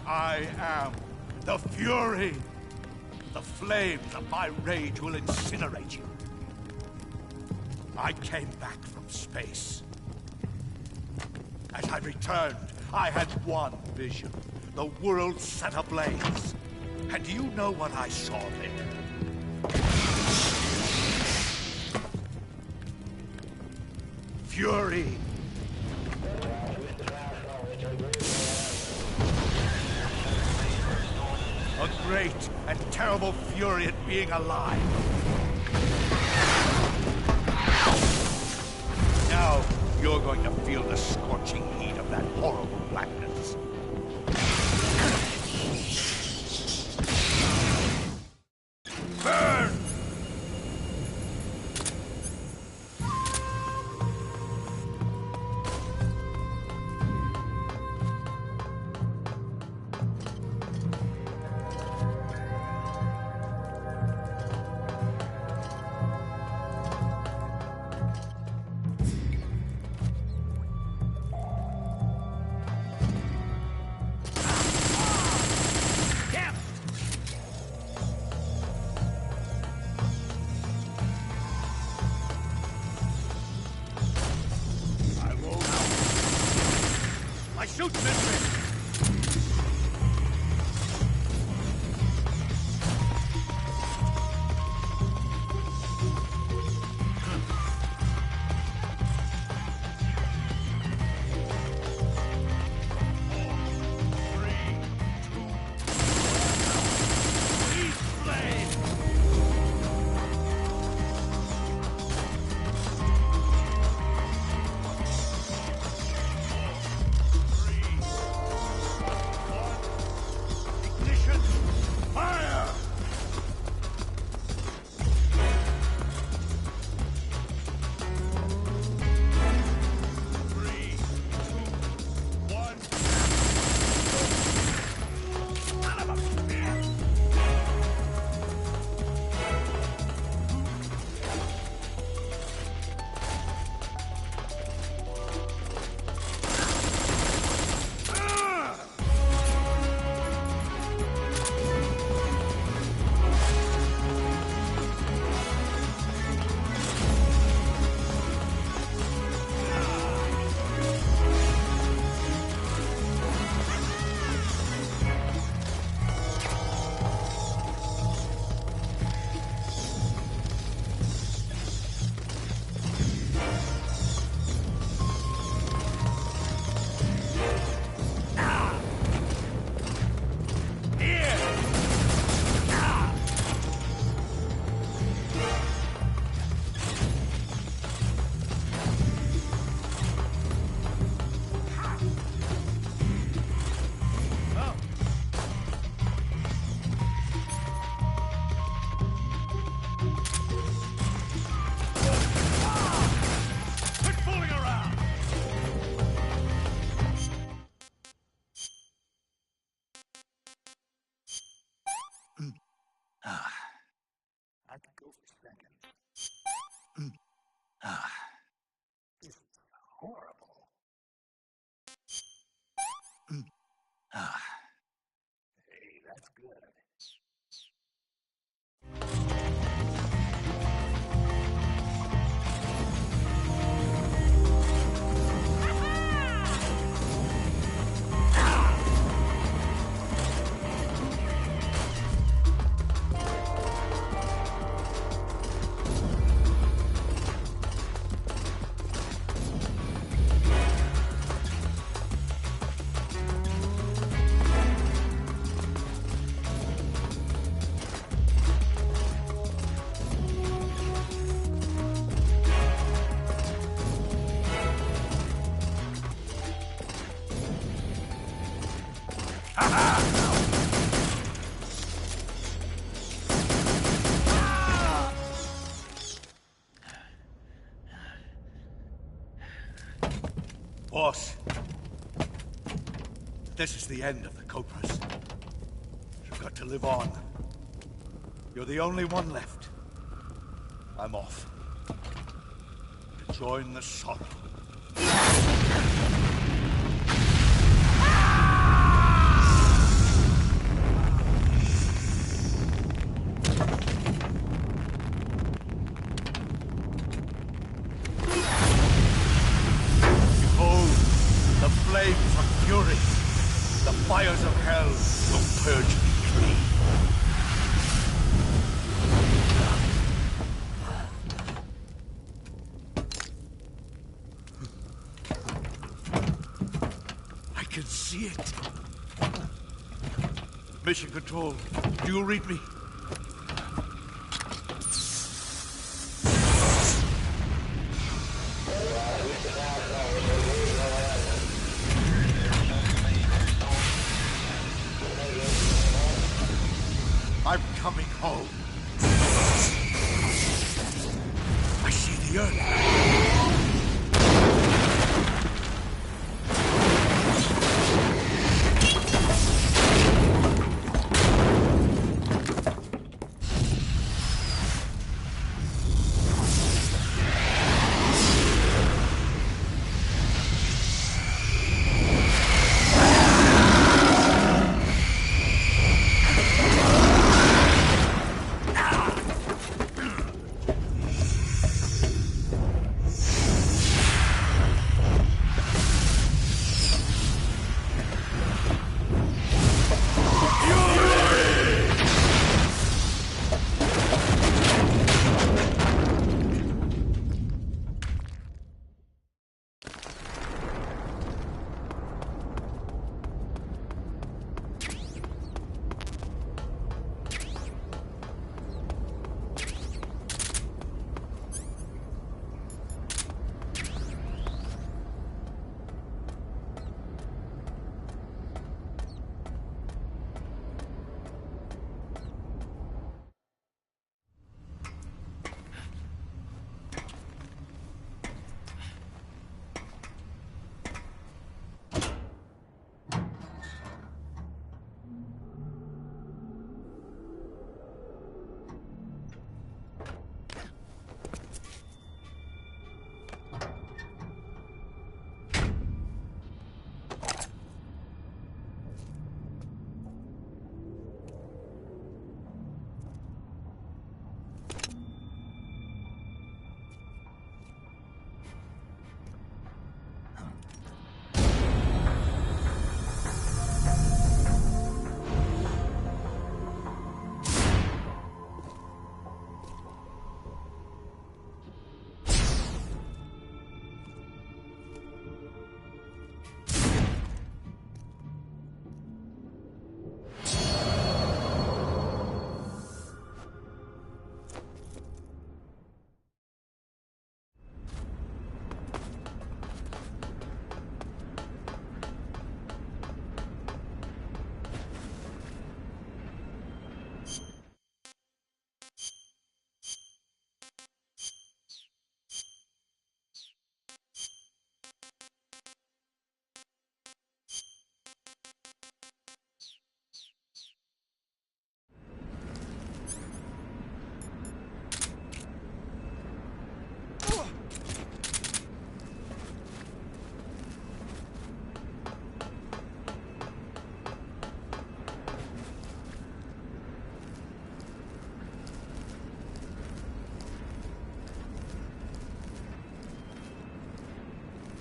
I am the Fury. The flames of my rage will incinerate you. I came back from space. As I returned, I had one vision. The world set ablaze. And do you know what I saw there? Fury. A great and terrible fury at being alive. Now, you're going to feel the scorching heat of that horrible blackness. Burn! Shoot this thing! I could go for seconds. This is horrible. Hey, that's good. Boss, this is the end of the Cobras. You've got to live on. You're the only one left. I'm off. To join the sorrow. fires of hell will purge me clean. I can see it. Mission Control, do you read me? I'm coming home. I see the earth.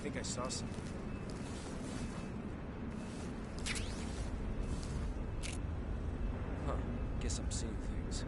I think I saw something. Huh. Guess I'm seeing things.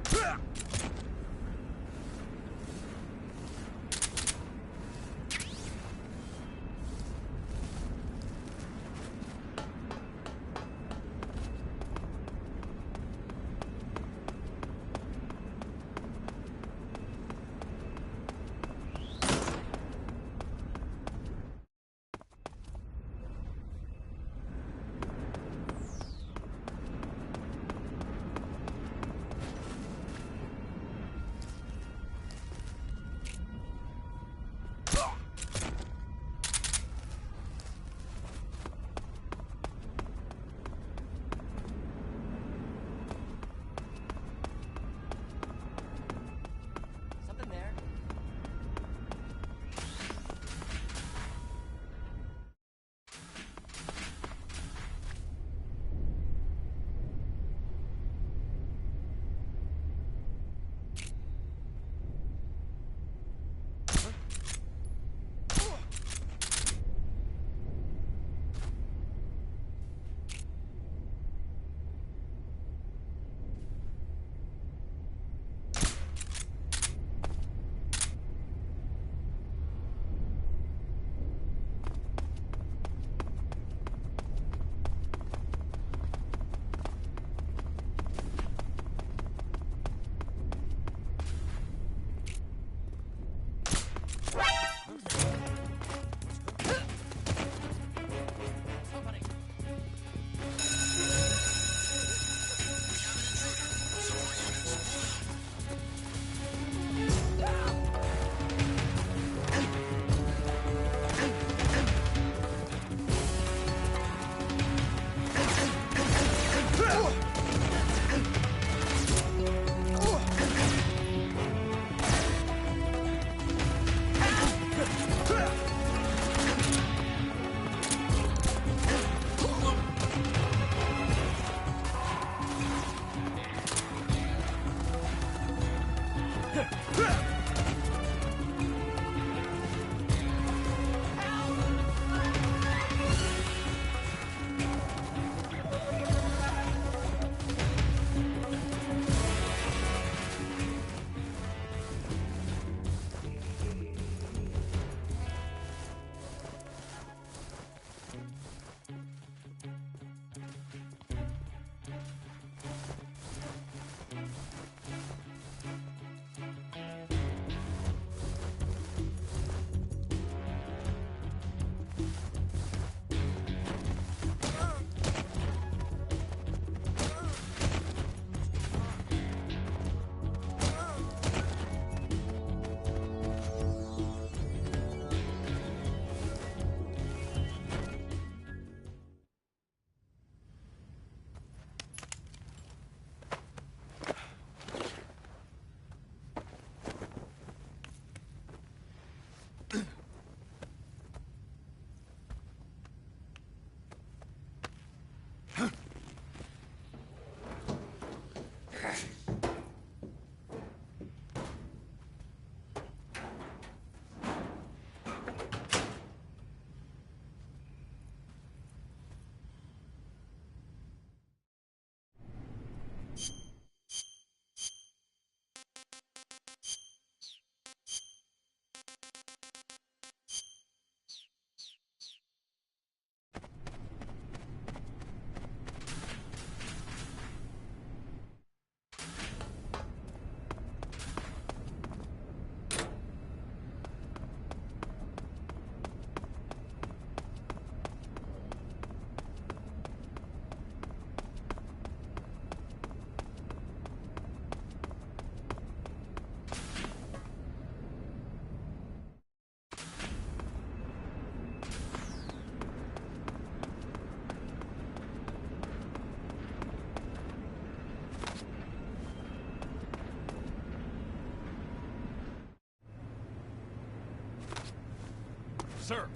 Sir!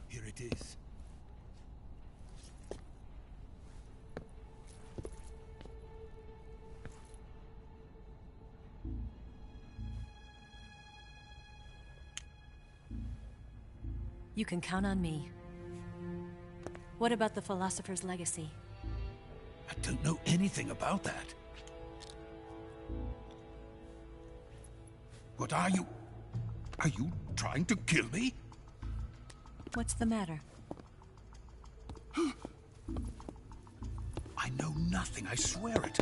Here it is. You can count on me. What about the philosopher's legacy? I don't know anything about that. What are you? Are you trying to kill me? What's the matter? I know nothing, I swear it.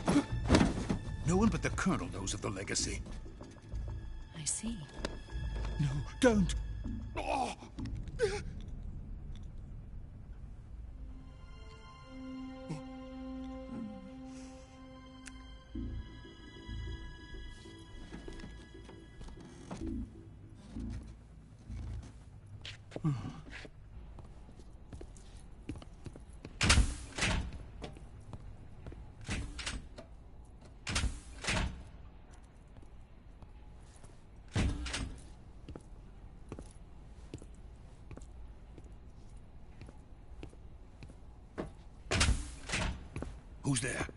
No one but the Colonel knows of the legacy. I see. No, don't! Oh. Who's there?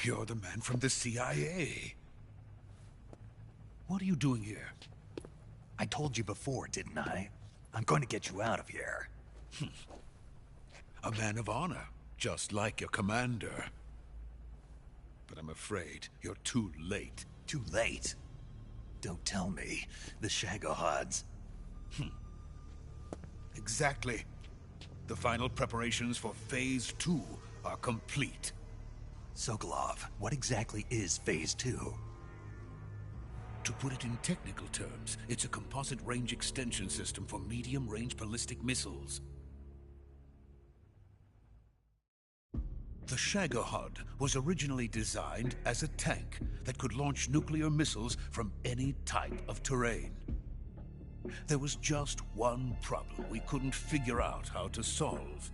You're the man from the CIA. What are you doing here? I told you before, didn't I? I'm going to get you out of here. A man of honor, just like your commander. But I'm afraid you're too late. Too late? Don't tell me. The Shagohods. Exactly. The final preparations for Phase 2 are complete. Sokolov, what exactly is Phase 2? To put it in technical terms, it's a composite range extension system for medium-range ballistic missiles. The Shagohod was originally designed as a tank that could launch nuclear missiles from any type of terrain. There was just one problem we couldn't figure out how to solve.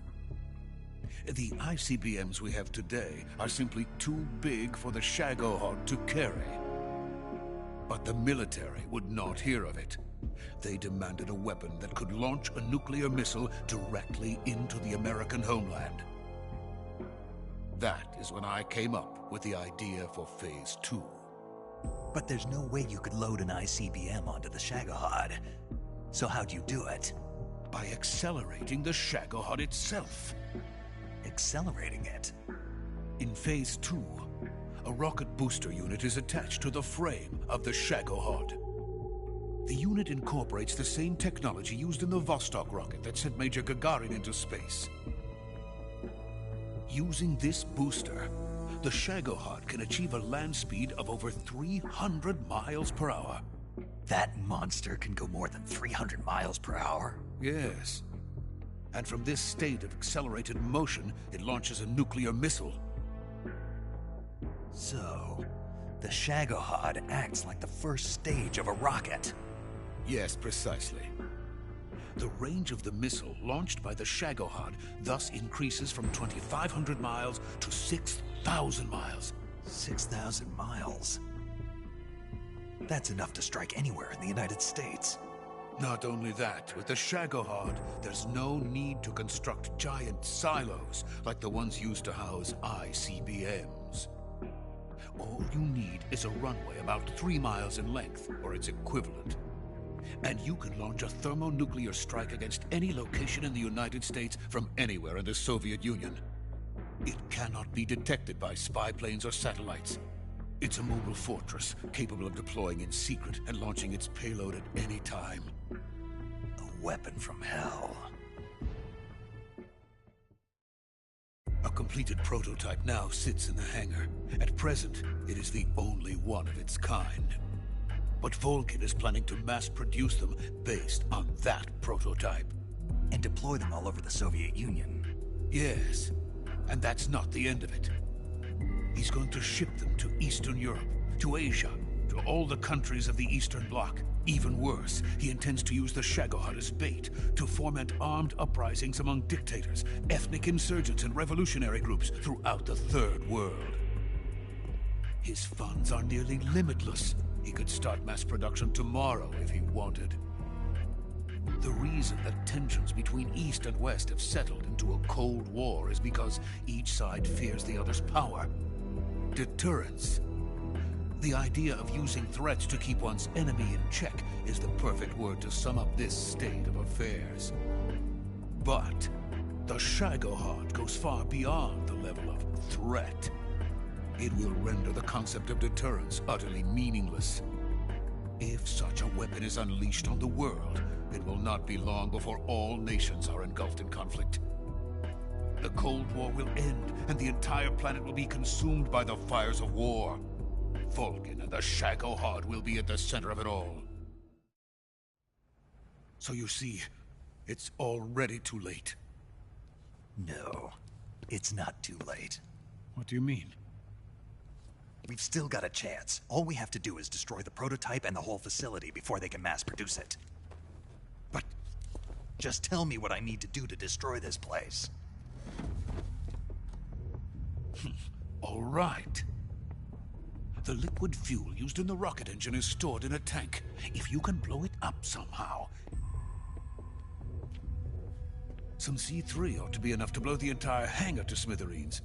The ICBMs we have today are simply too big for the Shagohod to carry. But the military would not hear of it. They demanded a weapon that could launch a nuclear missile directly into the American homeland. That is when I came up with the idea for Phase 2. But there's no way you could load an ICBM onto the Shagohod. So how'd you do it? By accelerating the Shagohod itself. Accelerating it? In Phase 2, a rocket booster unit is attached to the frame of the Shagohod. The unit incorporates the same technology used in the Vostok rocket that sent Major Gagarin into space. Using this booster, the Shagohod can achieve a land speed of over 300 miles per hour. That monster can go more than 300 miles per hour? Yes. And from this state of accelerated motion, it launches a nuclear missile. So, the Shagohod acts like the first stage of a rocket. Yes, precisely. The range of the missile launched by the Shagohod thus increases from 2,500 miles to 6,000 miles. 6,000 miles? That's enough to strike anywhere in the United States. Not only that, with the Shagohod, there's no need to construct giant silos like the ones used to house ICBMs. All you need is a runway about 3 miles in length, or its equivalent. And you can launch a thermonuclear strike against any location in the United States from anywhere in the Soviet Union. It cannot be detected by spy planes or satellites. It's a mobile fortress, capable of deploying in secret and launching its payload at any time. A weapon from hell. A completed prototype now sits in the hangar. At present, it is the only one of its kind. But Volgin is planning to mass-produce them based on that prototype. And deploy them all over the Soviet Union. Yes, and that's not the end of it. He's going to ship them to Eastern Europe, to Asia, to all the countries of the Eastern Bloc. Even worse, he intends to use the Shagohod as bait to foment armed uprisings among dictators, ethnic insurgents, and revolutionary groups throughout the Third World. His funds are nearly limitless. He could start mass production tomorrow if he wanted. The reason that tensions between East and West have settled into a Cold War is because each side fears the other's power. Deterrence. The idea of using threats to keep one's enemy in check is the perfect word to sum up this state of affairs. But the Shagohod goes far beyond the level of threat. It will render the concept of deterrence utterly meaningless. If such a weapon is unleashed on the world, it will not be long before all nations are engulfed in conflict. The Cold War will end, and the entire planet will be consumed by the fires of war. Volgin and the Shagohod will be at the center of it all. So you see, it's already too late. No, it's not too late. What do you mean? We've still got a chance. All we have to do is destroy the prototype and the whole facility before they can mass produce it. But just tell me what I need to do to destroy this place. all right. The liquid fuel used in the rocket engine is stored in a tank. If you can blow it up somehow, some C3 ought to be enough to blow the entire hangar to smithereens.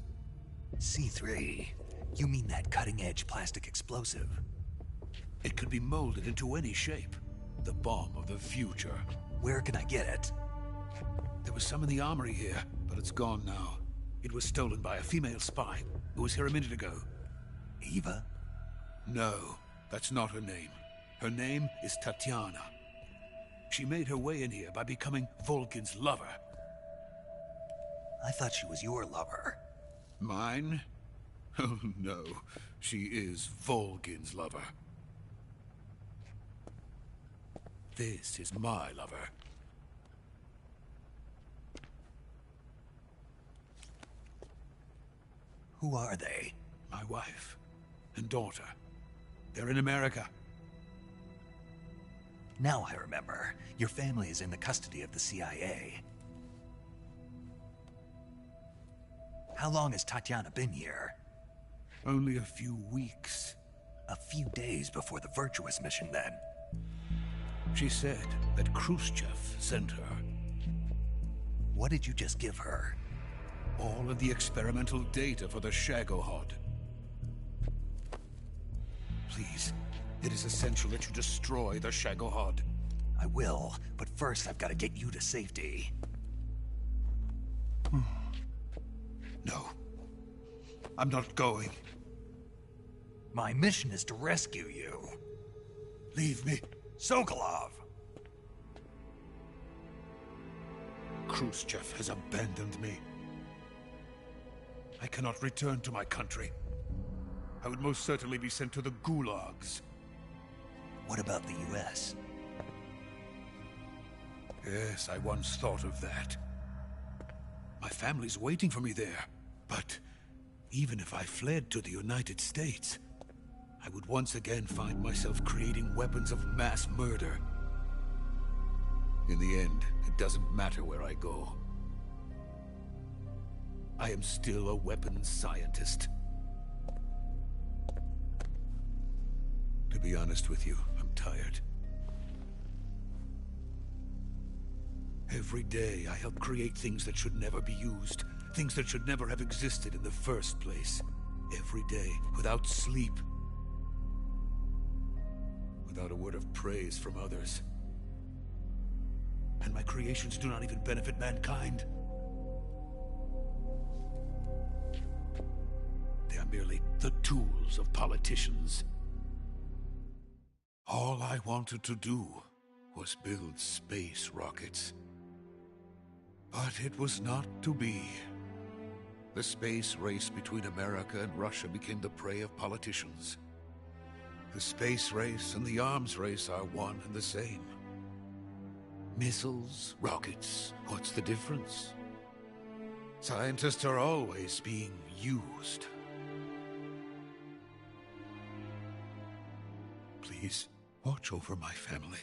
C3? You mean that cutting-edge plastic explosive? It could be molded into any shape. The bomb of the future. Where can I get it? There was some in the armory here, but it's gone now. It was stolen by a female spy who was here a minute ago. Eva? No, that's not her name. Her name is Tatiana. She made her way in here by becoming Volgin's lover. I thought she was your lover. Mine? Oh no, she is Volgin's lover. This is my lover. Who are they? My wife and daughter. They're in America. Now I remember. Your family is in the custody of the CIA. How long has Tatiana been here? Only a few weeks. A few days before the Virtuous mission, then. She said that Khrushchev sent her. What did you just give her? All of the experimental data for the Shagohod. Please, it is essential that you destroy the Shagohod. I will, but first I've got to get you to safety. No. I'm not going. My mission is to rescue you. Leave me. Sokolov! Khrushchev has abandoned me. I cannot return to my country. I would most certainly be sent to the gulags. What about the US? Yes, I once thought of that. My family's waiting for me there. But even if I fled to the United States, I would once again find myself creating weapons of mass murder. In the end, it doesn't matter where I go. I am still a weapons scientist. To be honest with you, I'm tired. Every day, I help create things that should never be used. Things that should never have existed in the first place. Every day, without sleep. Without a word of praise from others. And my creations do not even benefit mankind. They are merely the tools of politicians. All I wanted to do was build space rockets. But it was not to be. The space race between America and Russia became the prey of politicians. The space race and the arms race are one and the same. Missiles, rockets, what's the difference? Scientists are always being used. Please, watch over my family.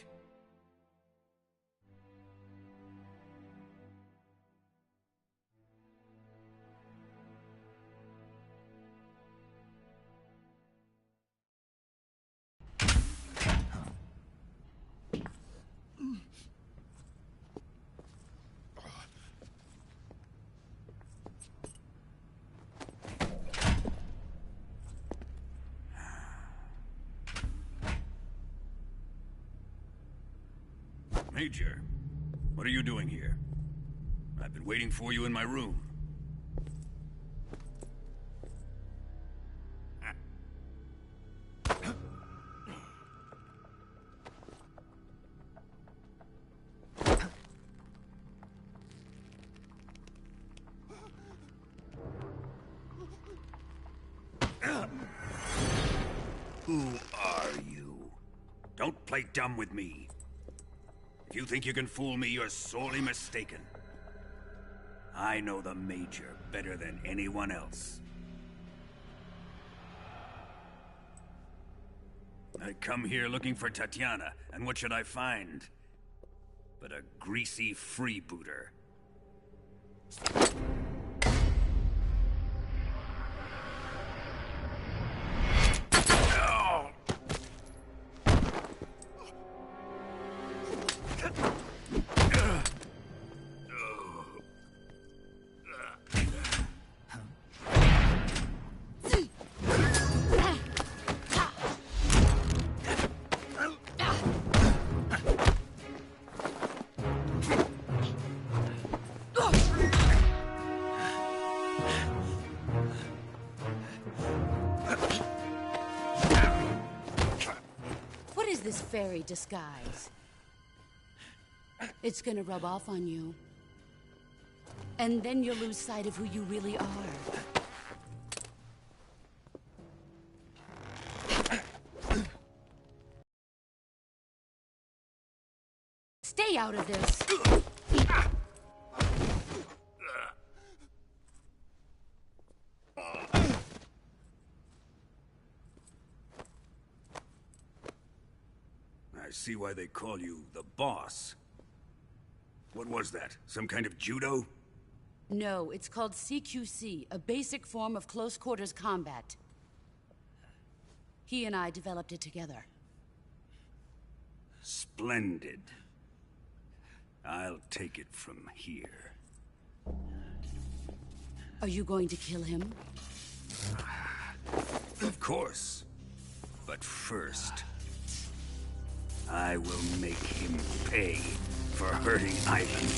Major, what are you doing here? I've been waiting for you in my room. Who are you? Don't play dumb with me. If you think you can fool me, you're sorely mistaken. I know the Major better than anyone else. I come here looking for Tatiana, and what should I find? But a greasy freebooter. This fairy disguise. It's gonna rub off on you. And then you'll lose sight of who you really are. way out of this. I see why they call you the boss. What was that? Some kind of judo? No, it's called CQC, a basic form of close quarters combat. He and I developed it together. Splendid. I'll take it from here. Are you going to kill him? Of course. But first, I will make him pay for hurting Ivan.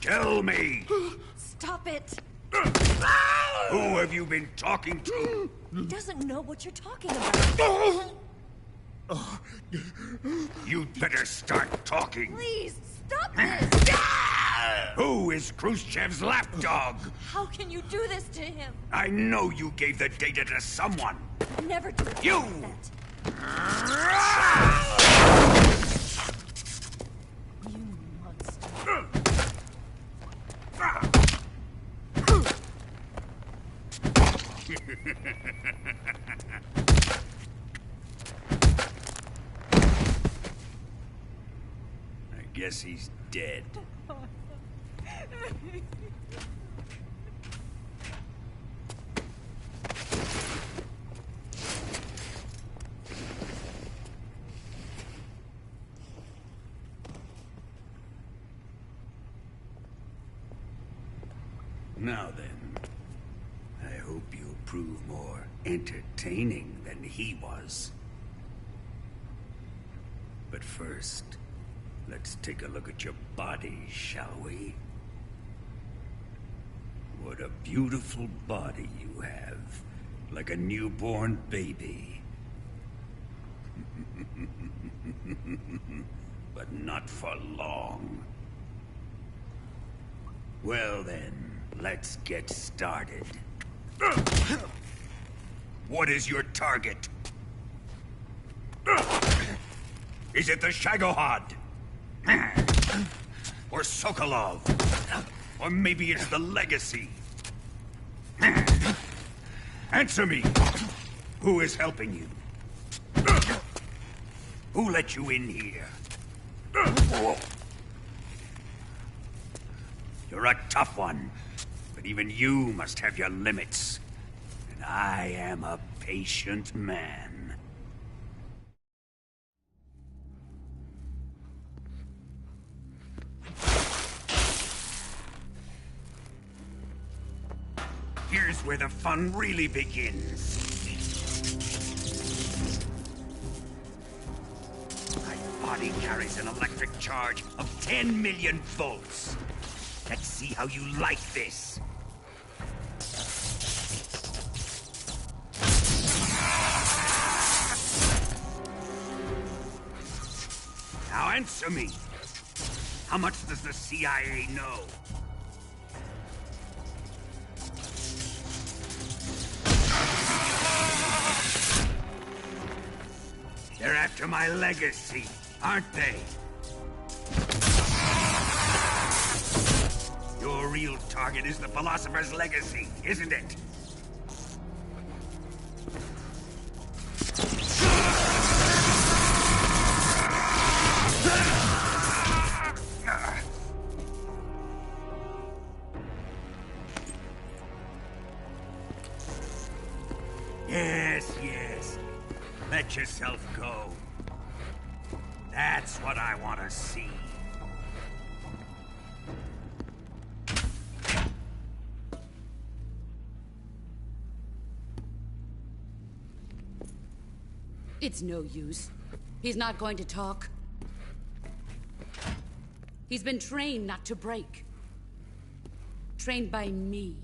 Tell me! Stop it! Who have you been talking to? He doesn't know what you're talking about. You'd better start talking. Please, stop this! Who is Khrushchev's lapdog? How can you do this to him? I know you gave the data to someone. Never do it You! like that. You monster. I guess he's dead. Now then, I hope you'll prove more entertaining than he was. But first, let's take a look at your body, shall we? What a beautiful body you have, like a newborn baby. But not for long. Well then, let's get started. What is your target? Is it the Shagohod? Or Sokolov? Or maybe it's the Legacy? Answer me! Who is helping you? Who let you in here? You're a tough one, but even you must have your limits. And I am a patient man. That's where the fun really begins. My body carries an electric charge of 10 million volts. Let's see how you like this. Now answer me. How much does the CIA know? They're after my legacy, aren't they? Your real target is the Philosopher's legacy, isn't it? Yes. Let yourself go. That's what I want to see. It's no use. He's not going to talk. He's been trained not to break. Trained by me.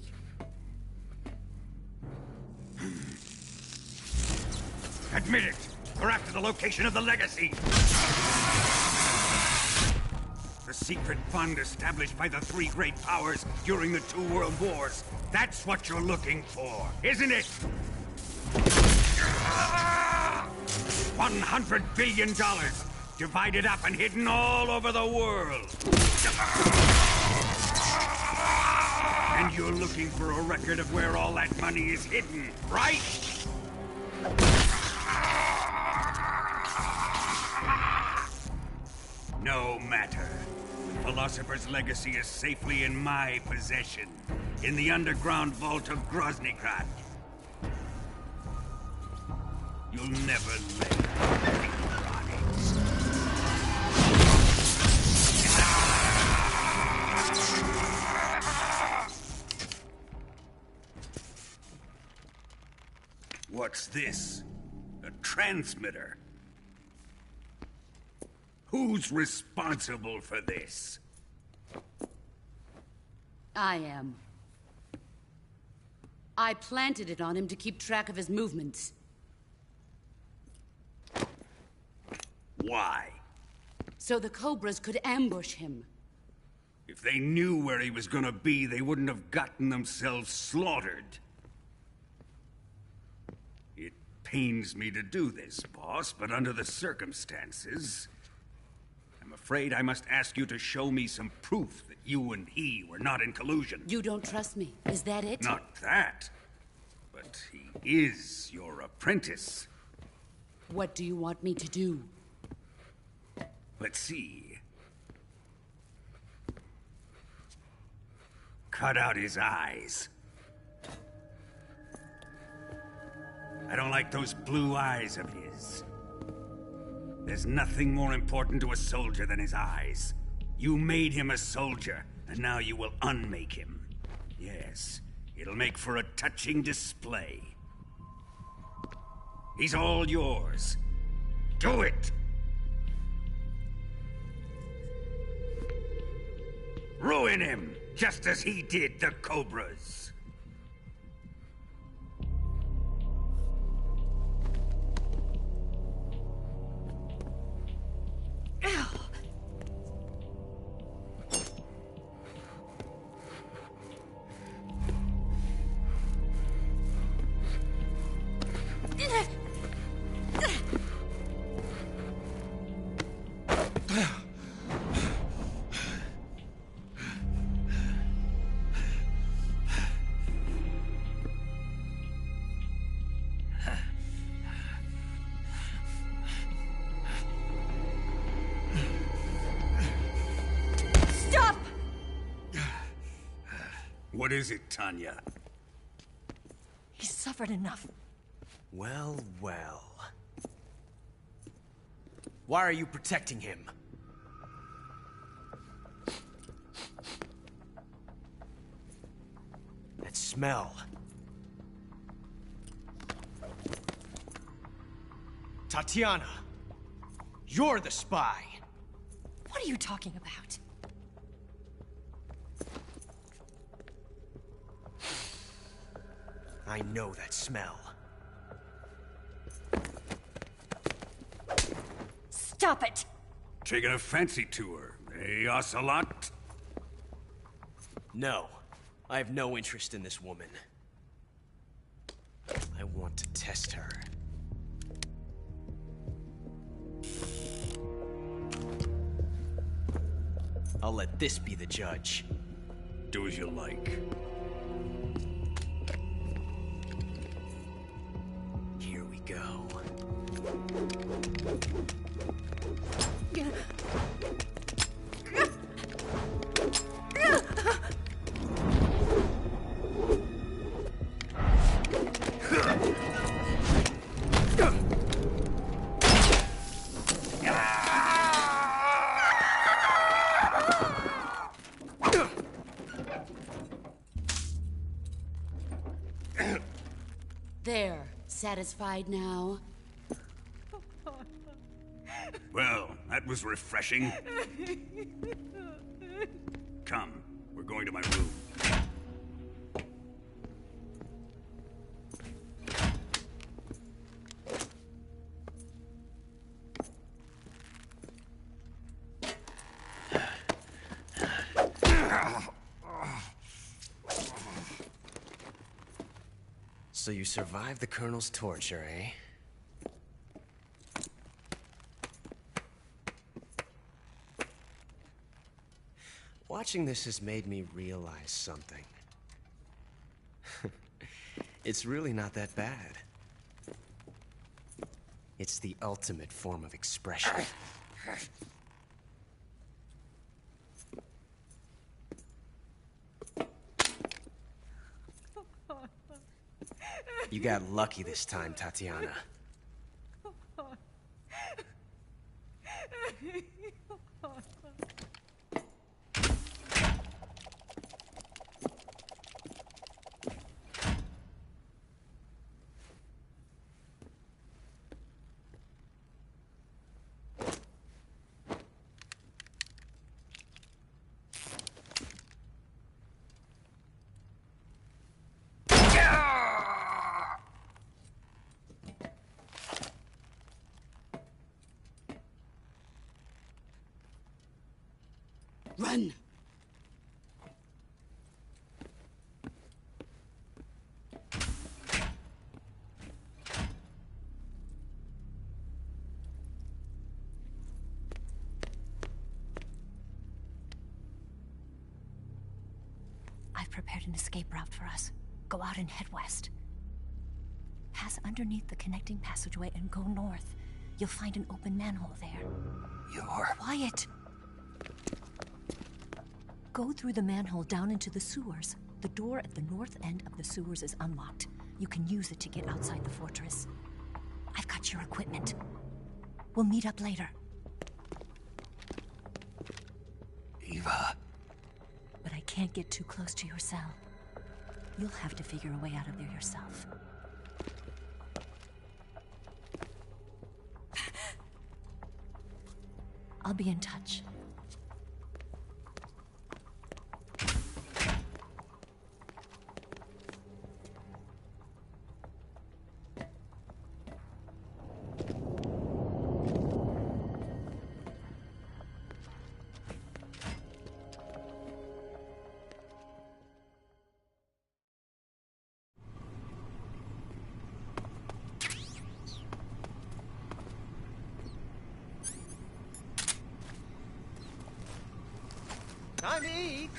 Admit it! We're after the location of the legacy! The secret fund established by the three great powers during the 2 world wars. That's what you're looking for, isn't it? $100 billion, divided up and hidden all over the world. And you're looking for a record of where all that money is hidden, right? No matter. The Philosopher's legacy is safely in my possession, in the underground vault of Groznygrad. You'll never lay a finger on it. What's this? A transmitter? Who's responsible for this? I am. I planted it on him to keep track of his movements. Why? So the Cobras could ambush him. If they knew where he was gonna be, they wouldn't have gotten themselves slaughtered. It pains me to do this, boss, but under the circumstances, I'm afraid I must ask you to show me some proof that you and he were not in collusion. You don't trust me, is that it? Not that. But he is your apprentice. What do you want me to do? Let's see. Cut out his eyes. I don't like those blue eyes of his. There's nothing more important to a soldier than his eyes. You made him a soldier, and now you will unmake him. Yes, it'll make for a touching display. He's all yours. Do it! Ruin him, just as he did the Cobras. What is it, Tanya? He's suffered enough. Well, well. Why are you protecting him? That smell. Tatiana! You're the spy! What are you talking about? I know that smell. Stop it! Taking a fancy to her, eh, Ocelot? No. I have no interest in this woman. I want to test her. I'll let this be the judge. Do as you like. Here we go. There. Satisfied now? Well, that was refreshing. Come, we're going to my room. So you survived the Colonel's torture, eh? Watching this has made me realize something. It's really not that bad. It's the ultimate form of expression. You got lucky this time, Tatiana. Run! I've prepared an escape route for us. Go out and head west. Pass underneath the connecting passageway and go north. You'll find an open manhole there. You're... Quiet! Go through the manhole down into the sewers. The door at the north end of the sewers is unlocked. You can use it to get outside the fortress. I've got your equipment. We'll meet up later. Eva... But I can't get too close to your cell. You'll have to figure a way out of there yourself. I'll be in touch. Time to eat!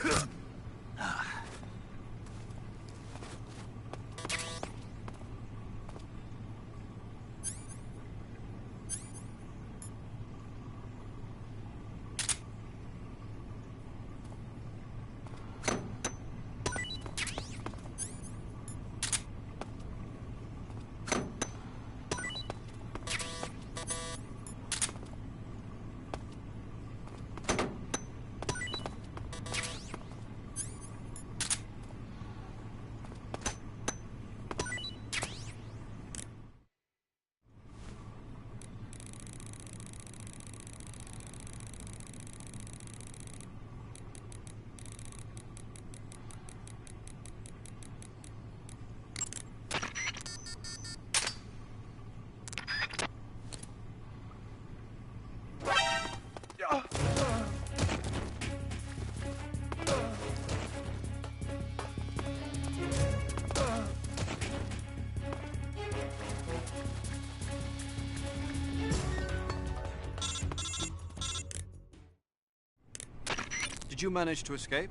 Did you manage to escape?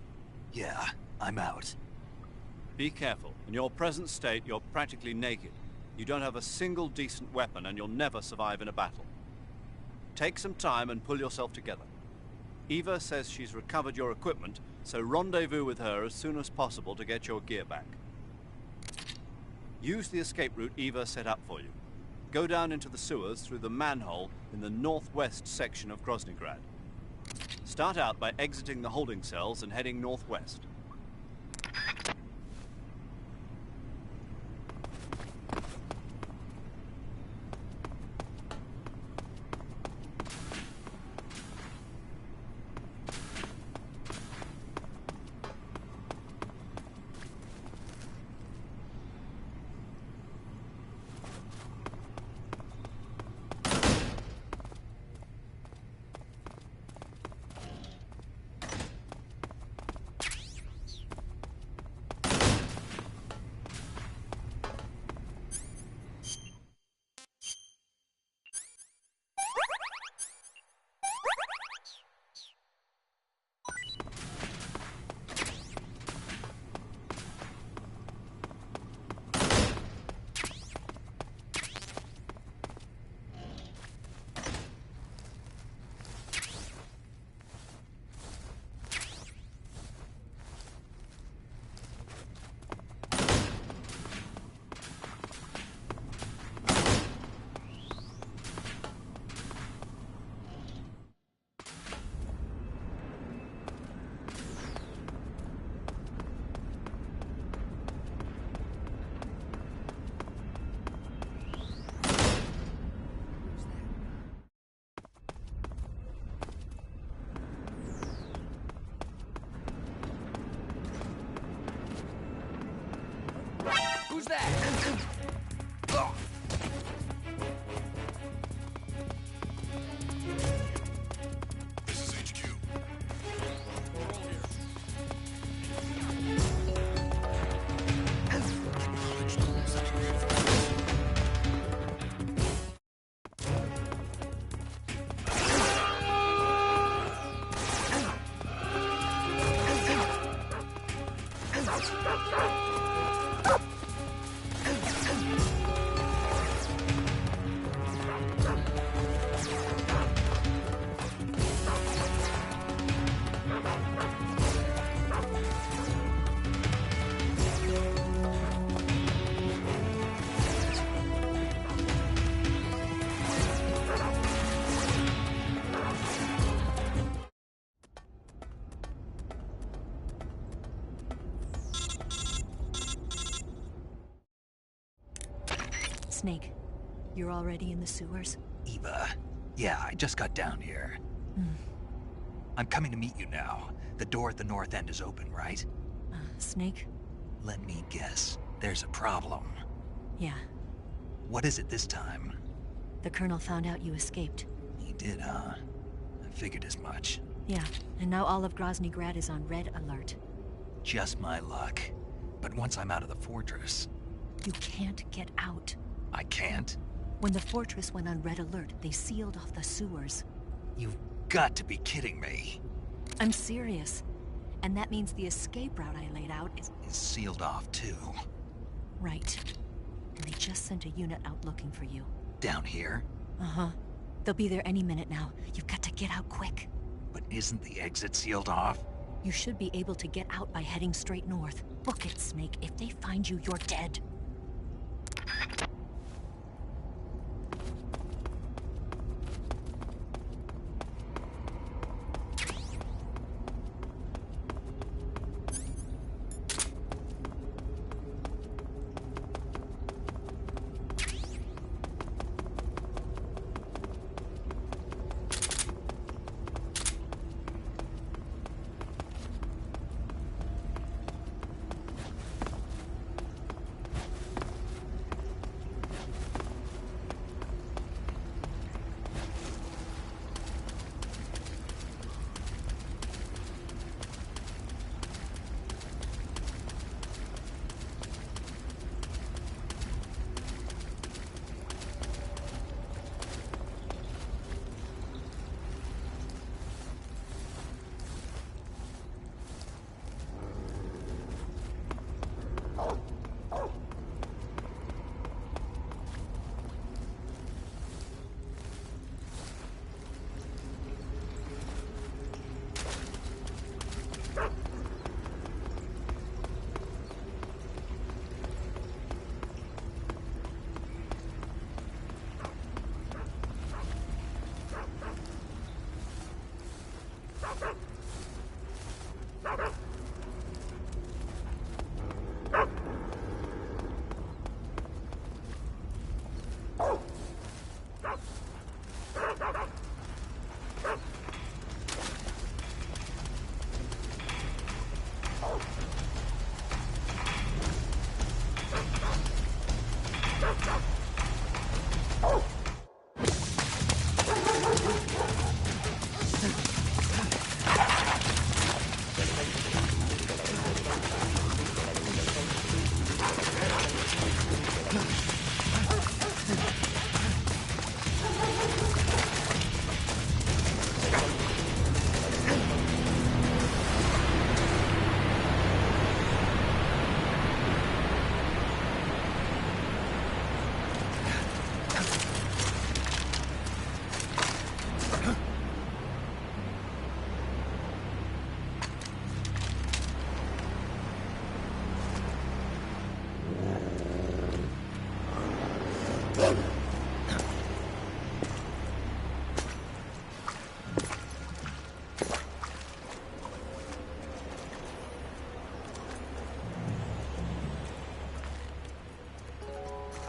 Yeah, I'm out. Be careful. In your present state, you're practically naked. You don't have a single decent weapon, and you'll never survive in a battle. Take some time and pull yourself together. Eva says she's recovered your equipment, so rendezvous with her as soon as possible to get your gear back. Use the escape route Eva set up for you. Go down into the sewers through the manhole in the northwest section of Groznygrad. Start out by exiting the holding cells and heading northwest. Who's that? This is HQ. We're all here. Acknowledge the rules that created for us. Snake, you're already in the sewers? Eva. Yeah, I just got down here. I'm coming to meet you now. The door at the north end is open, right? Snake? Let me guess. There's a problem. Yeah. What is it this time? The Colonel found out you escaped. He did, huh? I figured as much. Yeah, and now all of Groznygrad is on red alert. Just my luck. But once I'm out of the fortress... You can't get out. I can't? When the fortress went on red alert, they sealed off the sewers. You've got to be kidding me. I'm serious. And that means the escape route I laid out is sealed off, too. Right. And they just sent a unit out looking for you. Down here? Uh-huh. They'll be there any minute now. You've got to get out quick. But isn't the exit sealed off? You should be able to get out by heading straight north. Book it, Snake. If they find you, you're dead.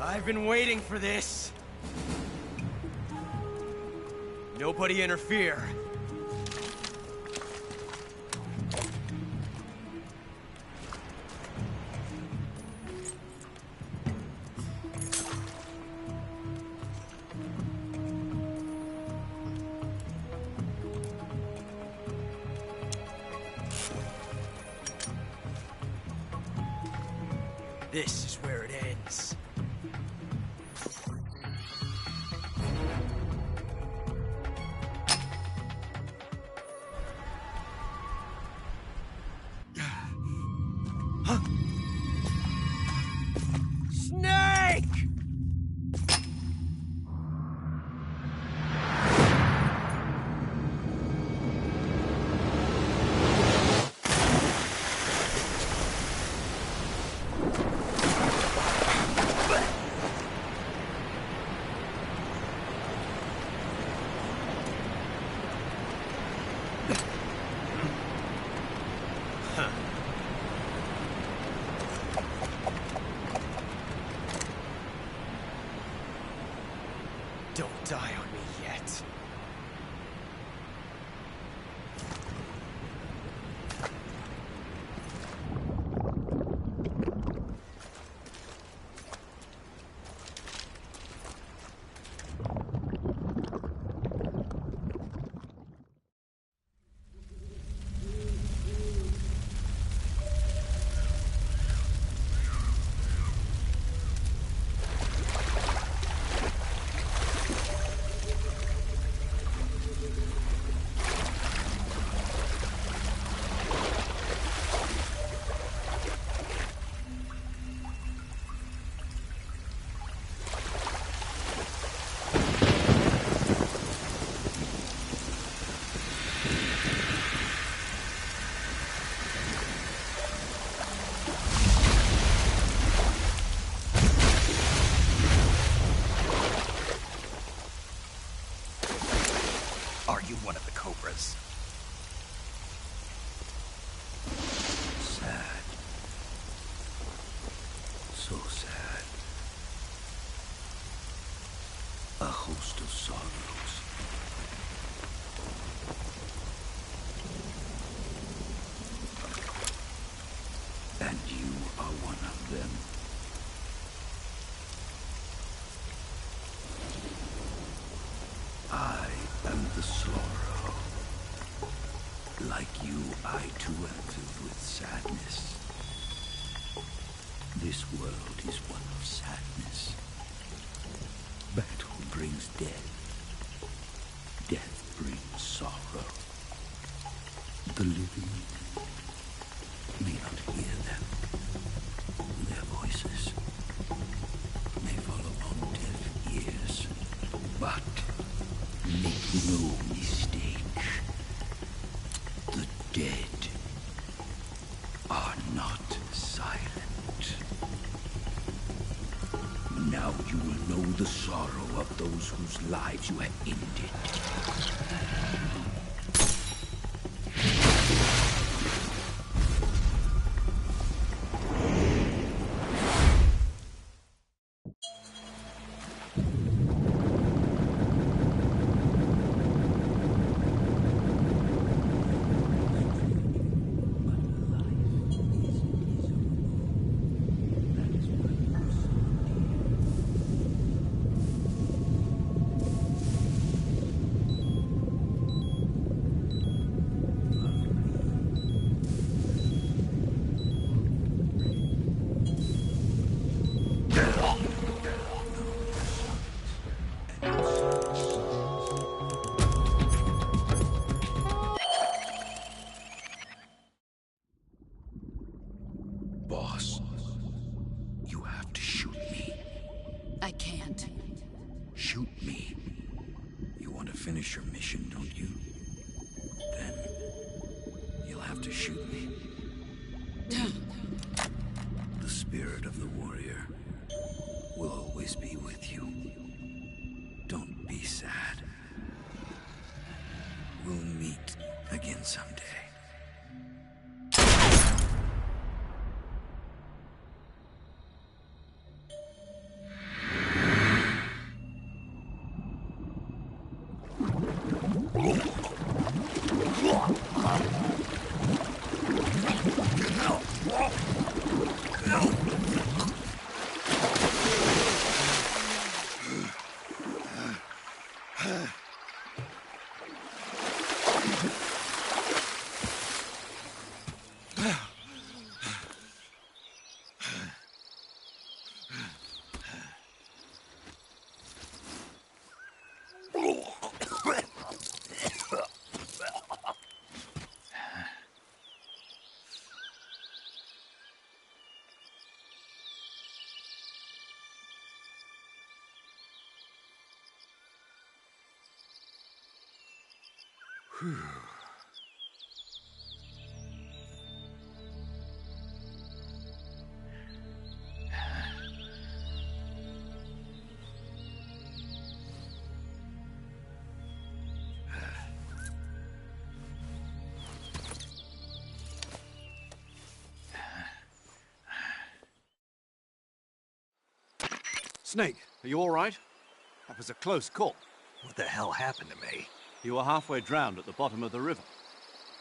I've been waiting for this. Nobody interfere. This is where it ends. Snake! Don't die on me yet. Are you one of the Cobras? Sad. So sad. A host of sorrows. And you are one of them. I am the sorrow. Like you, I too am filled with sadness. This world is one of sadness. Battle brings death. Death brings sorrow. The living may not hear them. Their voices may fall upon deaf ears. But make no mistake, the dead are not silent. Now you will know the sorrow of those whose lives you have ended. have to shoot me. The spirit of the warrior will always be with you. Don't be sad. We'll meet again someday. Snake, are you all right? That was a close call. What the hell happened to me? You were halfway drowned at the bottom of the river.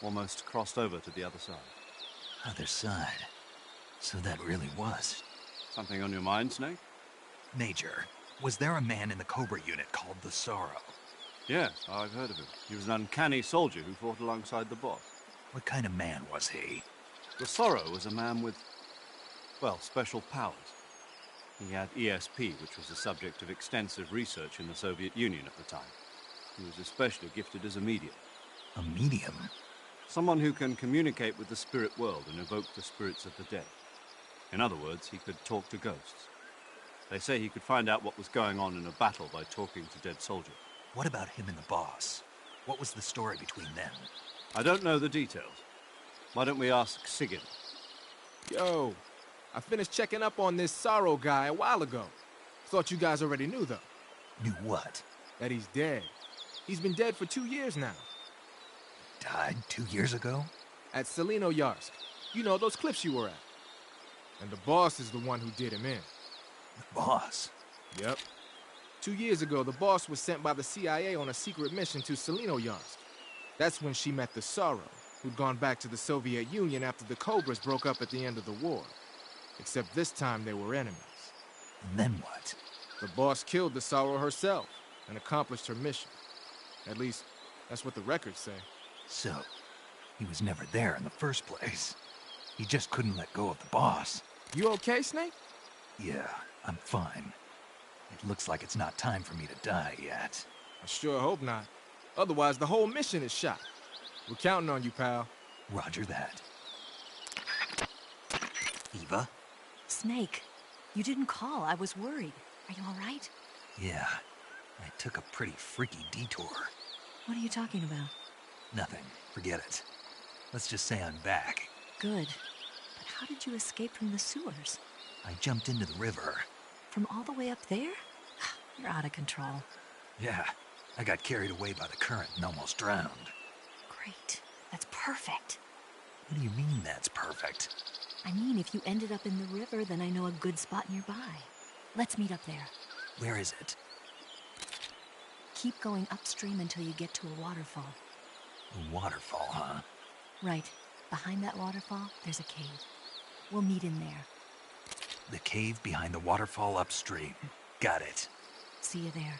Almost crossed over to the other side. Other side? So that really was. Something on your mind, Snake? Major, was there a man in the Cobra unit called the Sorrow? Yes, I've heard of him. He was an uncanny soldier who fought alongside the boss. What kind of man was he? The Sorrow was a man with, well, special powers. He had ESP, which was the subject of extensive research in the Soviet Union at the time. He was especially gifted as a medium. A medium? Someone who can communicate with the spirit world and evoke the spirits of the dead. In other words, he could talk to ghosts. They say he could find out what was going on in a battle by talking to dead soldiers. What about him and the boss? What was the story between them? I don't know the details. Why don't we ask Sigyn? Yo, I finished checking up on this Sorrow guy a while ago. Thought you guys already knew, though. Knew what? That he's dead. He's been dead for 2 years now. Died 2 years ago? At Selino-Yarsk. You know, those cliffs you were at. And the boss is the one who did him in. The boss? Yep. 2 years ago, the boss was sent by the CIA on a secret mission to Selino-Yarsk. That's when she met the Sorrow, who'd gone back to the Soviet Union after the Cobras broke up at the end of the war. Except this time they were enemies. And then what? The boss killed the Sorrow herself and accomplished her mission. At least, that's what the records say. So, he was never there in the first place. He just couldn't let go of the boss. You okay, Snake? Yeah, I'm fine. It looks like it's not time for me to die yet. I sure hope not. Otherwise, the whole mission is shot. We're counting on you, pal. Roger that. Eva? Snake, you didn't call. I was worried. Are you all right? Yeah, I took a pretty freaky detour. What are you talking about? Nothing. Forget it. Let's just say I'm back. Good. But how did you escape from the sewers? I jumped into the river. From all the way up there? You're out of control. Yeah, I got carried away by the current and almost drowned. Great. That's perfect. What do you mean that's perfect? I mean, if you ended up in the river, then I know a good spot nearby. Let's meet up there. Where is it? Keep going upstream until you get to a waterfall. A waterfall, huh? Right. Behind that waterfall, there's a cave. We'll meet in there. The cave behind the waterfall upstream. Got it. See you there.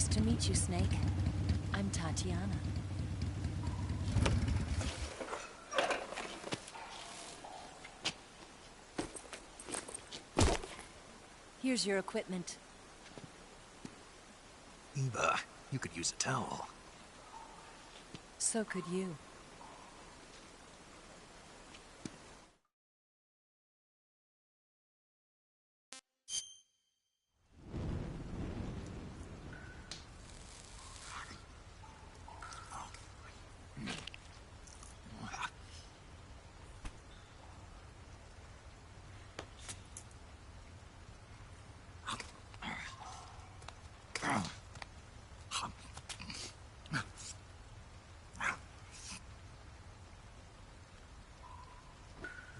Nice to meet you, Snake. I'm Tatiana. Here's your equipment. Eva, you could use a towel. So could you.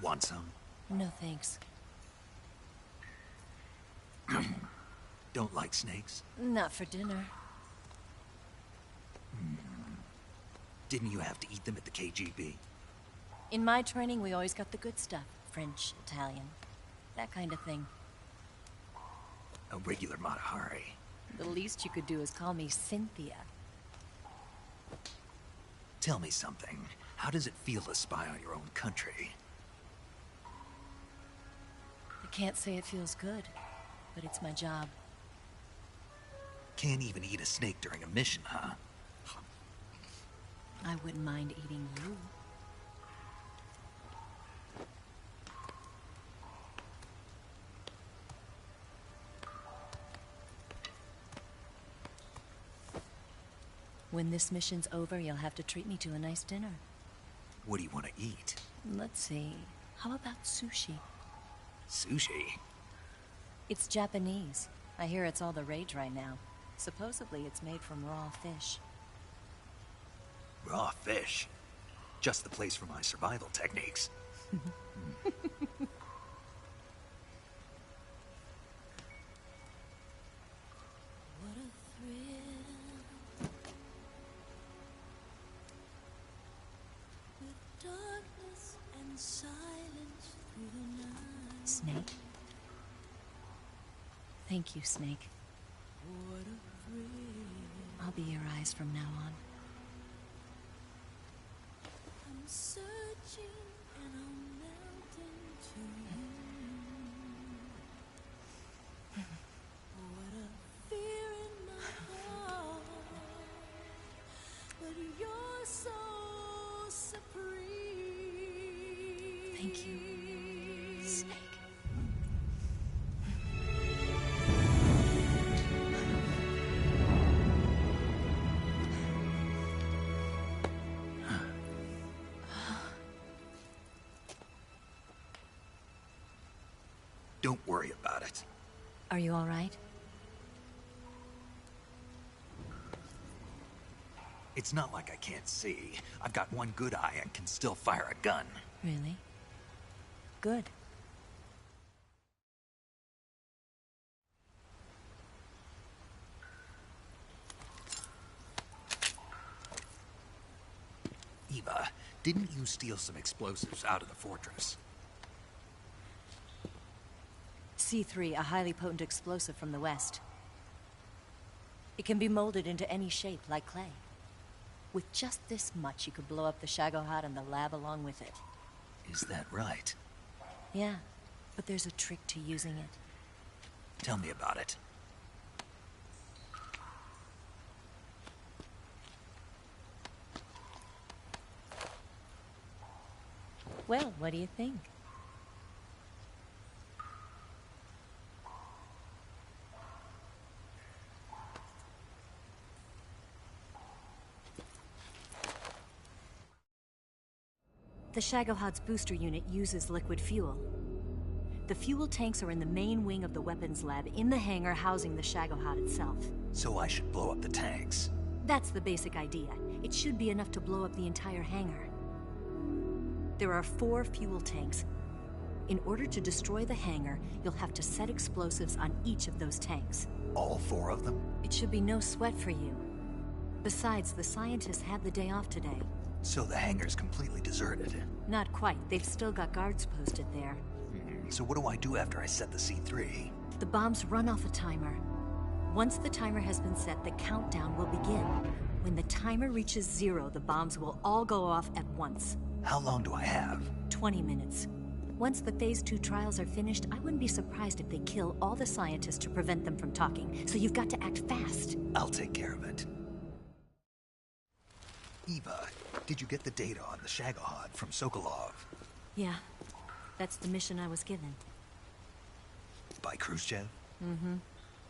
Want some? No thanks. Don't like snakes? Not for dinner. Didn't you have to eat them at the KGB? In my training, we always got the good stuff. French, Italian, that kind of thing. A regular Matahari. The least you could do is call me Cynthia. Tell me something. How does it feel to spy on your own country? I can't say it feels good, but it's my job. Can't even eat a snake during a mission, huh? I wouldn't mind eating you. When this mission's over, you'll have to treat me to a nice dinner. What do you want to eat? Let's see. How about sushi? Sushi? It's Japanese. I hear it's all the rage right now. Supposedly it's made from raw fish. Raw fish? Just the place for my survival techniques. Snake? Thank you, Snake. I'll be your eyes from now on. I'm searching and I'm melting to you. What a fear in my heart, but you're so supreme. Thank you, Snake. Don't worry about it. Are you all right? It's not like I can't see. I've got one good eye and can still fire a gun. Really? Good. Eva, didn't you steal some explosives out of the fortress? C3, a highly potent explosive from the west. It can be molded into any shape, like clay. With just this much, you could blow up the Shagohod and the lab along with it. Is that right? Yeah, but there's a trick to using it. Tell me about it. Well, what do you think? The Shagohod's booster unit uses liquid fuel. The fuel tanks are in the main wing of the weapons lab in the hangar housing the Shagohod itself. So I should blow up the tanks. That's the basic idea. It should be enough to blow up the entire hangar. There are 4 fuel tanks. In order to destroy the hangar, you'll have to set explosives on each of those tanks. All 4 of them? It should be no sweat for you. Besides, the scientists had the day off today. So the hangar's completely deserted. Not quite. They've still got guards posted there. So what do I do after I set the C3? The bombs run off a timer. Once the timer has been set, the countdown will begin. When the timer reaches 0, the bombs will all go off at once. How long do I have? 20 minutes. Once the Phase 2 trials are finished, I wouldn't be surprised if they kill all the scientists to prevent them from talking. So you've got to act fast. I'll take care of it. Eva, did you get the data on the Shagohod from Sokolov? Yeah, that's the mission I was given. By Khrushchev? Mm-hmm.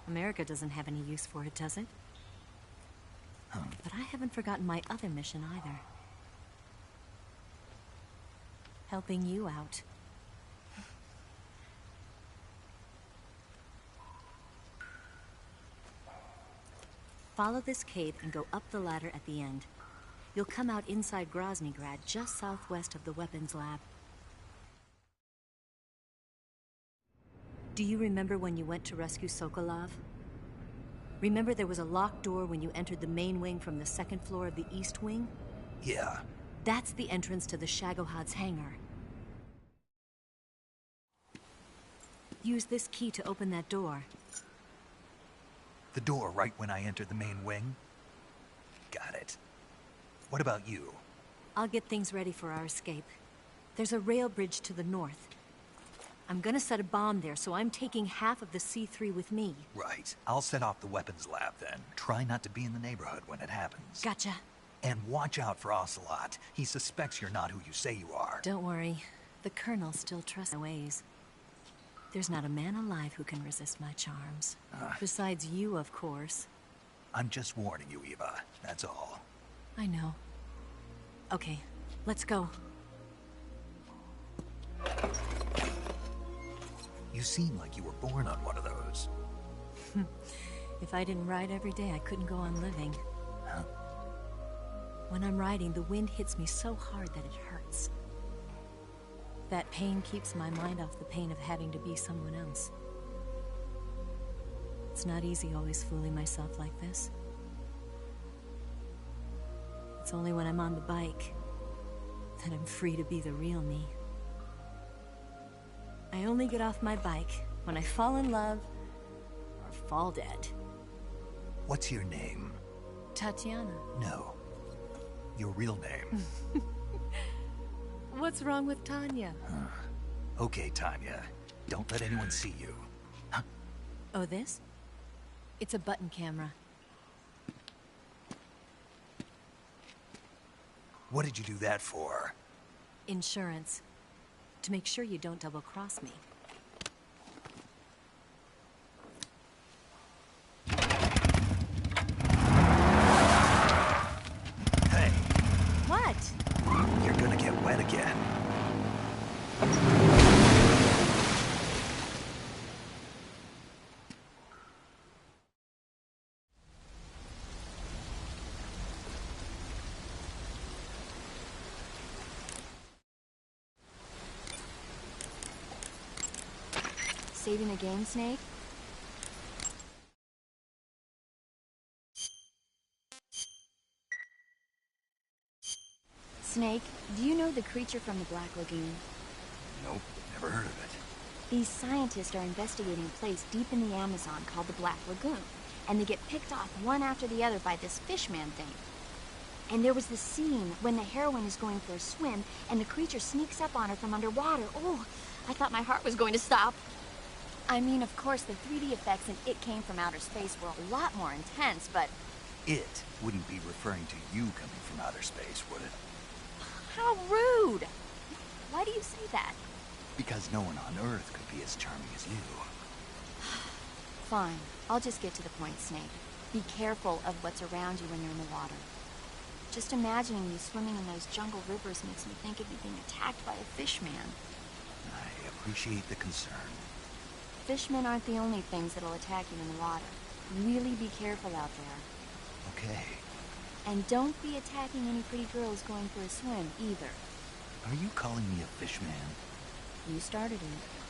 America doesn't have any use for it, does it? Huh. But I haven't forgotten my other mission either. Helping you out. Follow this cave and go up the ladder at the end. You'll come out inside Groznygrad, just southwest of the weapons lab. Do you remember when you went to rescue Sokolov? Remember there was a locked door when you entered the main wing from the second floor of the east wing? Yeah. That's the entrance to the Shagohod's hangar. Use this key to open that door. The door right when I entered the main wing? Got it. What about you? I'll get things ready for our escape. There's a rail bridge to the north. I'm gonna set a bomb there, so I'm taking half of the C3 with me. Right. I'll set off the weapons lab then. Try not to be in the neighborhood when it happens. Gotcha. And watch out for Ocelot. He suspects you're not who you say you are. Don't worry. The Colonel still trusts my ways. There's not a man alive who can resist my charms. Besides you, of course. I'm just warning you, Eva. That's all. I know. Okay, let's go. You seem like you were born on one of those. If I didn't ride every day, I couldn't go on living. Huh? When I'm riding, the wind hits me so hard that it hurts. That pain keeps my mind off the pain of having to be someone else. It's not easy always fooling myself like this. It's only when I'm on the bike that I'm free to be the real me. I only get off my bike when I fall in love or fall dead. What's your name? Tatiana. No. Your real name. What's wrong with Tanya? Okay, Tanya. Don't let anyone see you. Huh? Oh, this? It's a button camera. What did you do that for? Insurance. To make sure you don't double-cross me. Hey. What? You're gonna get wet again. Saving the game, Snake? Snake, do you know the creature from the Black Lagoon? Nope, never heard of it. These scientists are investigating a place deep in the Amazon called the Black Lagoon, and they get picked off one after the other by this fishman thing. And there was this scene when the heroine is going for a swim, and the creature sneaks up on her from underwater. Oh, I thought my heart was going to stop. I mean, of course, the 3D effects in It Came from Outer Space were a lot more intense, but... It wouldn't be referring to you coming from outer space, would it? How rude! Why do you say that? Because no one on Earth could be as charming as you. Fine. I'll just get to the point, Snake. Be careful of what's around you when you're in the water. Just imagining you swimming in those jungle rivers makes me think of you being attacked by a fishman. I appreciate the concern. Fishmen aren't the only things that'll attack you in the water. Really be careful out there. Okay. And don't be attacking any pretty girls going for a swim, either. Are you calling me a fishman? You started it.